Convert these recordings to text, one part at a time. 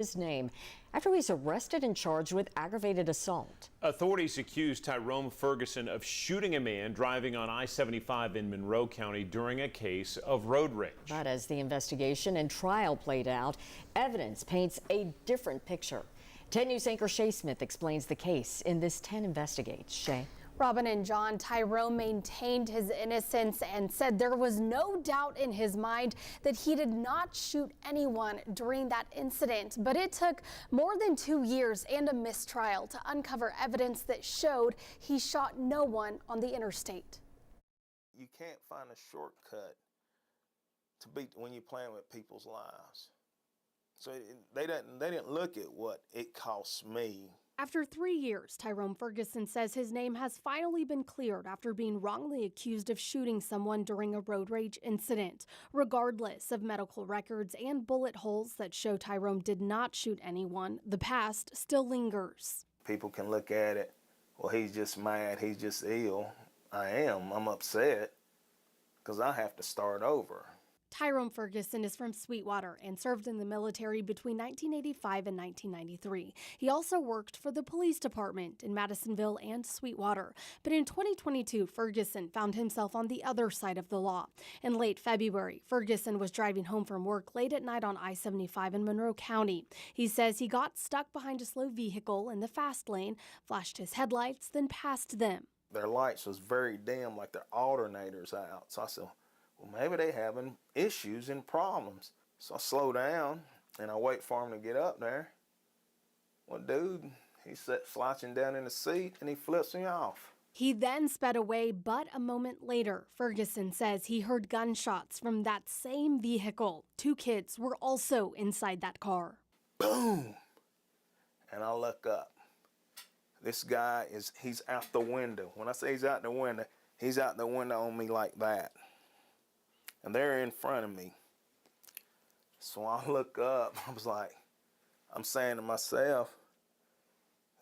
His name after he's arrested and charged with aggravated assault. Authorities accused Tyrone Ferguson of shooting a man driving on I-75 in Monroe County during a case of road rage. But as the investigation and trial played out, evidence paints a different picture. 10 News anchor Shay Smith explains the case in this 10 Investigates. Shay. Robin and John, Tyrone maintained his innocence and said there was no doubt in his mind that he did not shoot anyone during that incident. But it took more than 2 years and a mistrial to uncover evidence that showed he shot no one on the interstate. You can't find a shortcut to beat when you're playing with people's lives. So they didn't look at what it cost me. After 3 years, Tyrone Ferguson says his name has finally been cleared after being wrongly accused of shooting someone during a road rage incident. Regardless of medical records and bullet holes that show Tyrone did not shoot anyone, the past still lingers. People can look at it, well, he's just mad, he's just ill. I'm upset because I have to start over. Tyrone Ferguson is from Sweetwater and served in the military between 1985 and 1993. He also worked for the police department in Madisonville and Sweetwater. But in 2022, Ferguson found himself on the other side of the law. In late February, Ferguson was driving home from work late at night on I-75 in Monroe County. He says he got stuck behind a slow vehicle in the fast lane, flashed his headlights, then passed them. Their lights was very dim, like their alternators out. So I said, well, maybe they having issues and problems. So I slow down and I wait for him to get up there. Well, dude, he sat slouching down in the seat and he flips me off. He then sped away, but a moment later, Ferguson says he heard gunshots from that same vehicle. 2 kids were also inside that car. Boom! And I look up. This guy he's out the window. When I say he's out the window on me like that. And they're in front of me. So I look up, I was like, I'm saying to myself,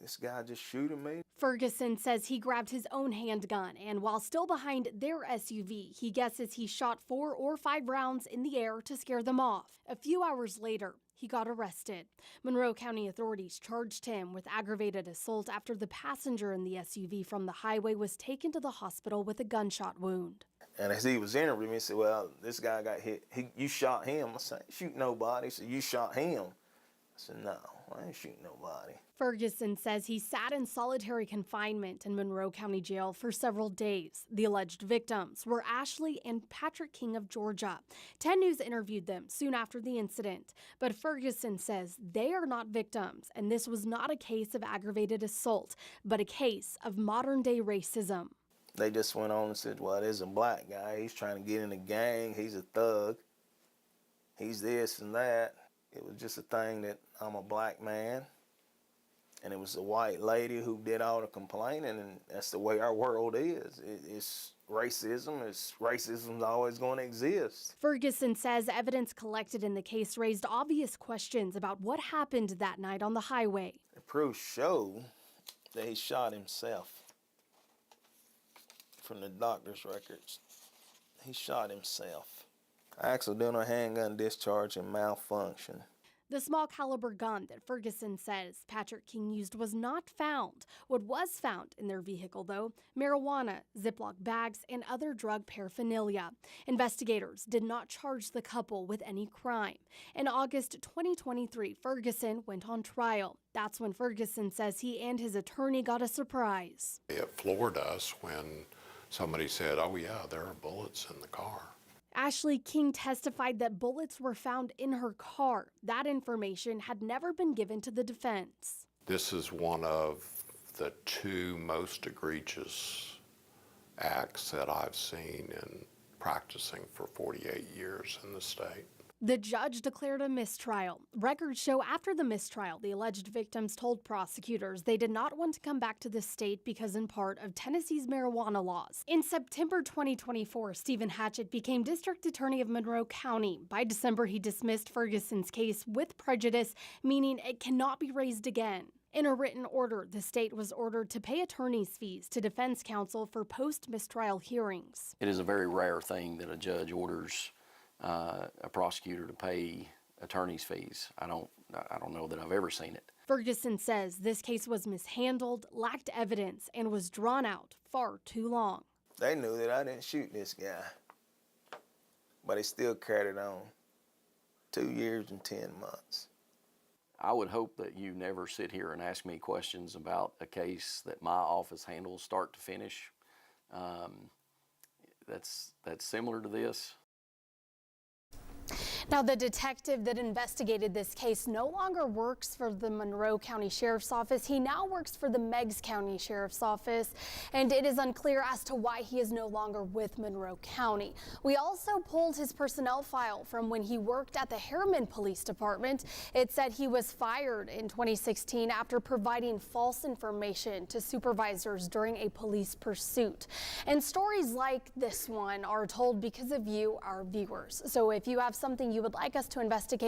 this guy just shooting me? Ferguson says he grabbed his own handgun, and while still behind their SUV, he guesses he shot 4 or 5 rounds in the air to scare them off. A few hours later, he got arrested. Monroe County authorities charged him with aggravated assault after the passenger in the SUV from the highway was taken to the hospital with a gunshot wound. And as he was interviewing me, he said, well, this guy got hit. You shot him. I said, shoot nobody. He said, you shot him. I said, no, I ain't shooting nobody. Ferguson says he sat in solitary confinement in Monroe County Jail for several days. The alleged victims were Ashley and Patrick King of Georgia. 10 News interviewed them soon after the incident, but Ferguson says they are not victims, and this was not a case of aggravated assault, but a case of modern-day racism. They just went on and said, well, there's a black guy. He's trying to get in the gang. He's a thug. He's this and that. It was just a thing that I'm a black man. And it was a white lady who did all the complaining, and that's the way our world is. It's racism. Racism's always going to exist. Ferguson says evidence collected in the case raised obvious questions about what happened that night on the highway. The proof showed that he shot himself. From the doctor's records, he shot himself. Accidental handgun discharge and malfunction. The small caliber gun that Ferguson says Patrick King used was not found. What was found in their vehicle, though, marijuana, Ziploc bags, and other drug paraphernalia. Investigators did not charge the couple with any crime. In August 2023, Ferguson went on trial. That's when Ferguson says he and his attorney got a surprise. It floored us when somebody said, oh yeah, there are bullets in the car. Ashley King testified that bullets were found in her car. That information had never been given to the defense. This is one of the 2 most egregious acts that I've seen in practicing for 48 years in the state. The judge declared a mistrial. Records show after the mistrial, the alleged victims told prosecutors they did not want to come back to the state because in part of Tennessee's marijuana laws. In September 2024, Stephen Hatchett became district attorney of Monroe County. By December, he dismissed Ferguson's case with prejudice, meaning it cannot be raised again. In a written order, the state was ordered to pay attorney's fees to defense counsel for post-mistrial hearings. It is a very rare thing that a judge orders a prosecutor to pay attorney's fees. I don't know that I've ever seen it. Ferguson says this case was mishandled, lacked evidence, and was drawn out far too long. They knew that I didn't shoot this guy, but they still carried it on. 2 years and 10 months. I would hope that you never sit here and ask me questions about a case that my office handles start to finish. That's similar to this. Now, the detective that investigated this case no longer works for the Monroe County Sheriff's Office. He now works for the Meigs County Sheriff's Office, and it is unclear as to why he is no longer with Monroe County. We also pulled his personnel file from when he worked at the Harriman Police Department. It said he was fired in 2016 after providing false information to supervisors during a police pursuit. And stories like this one are told because of you, our viewers. So if you have something you would like us to investigate,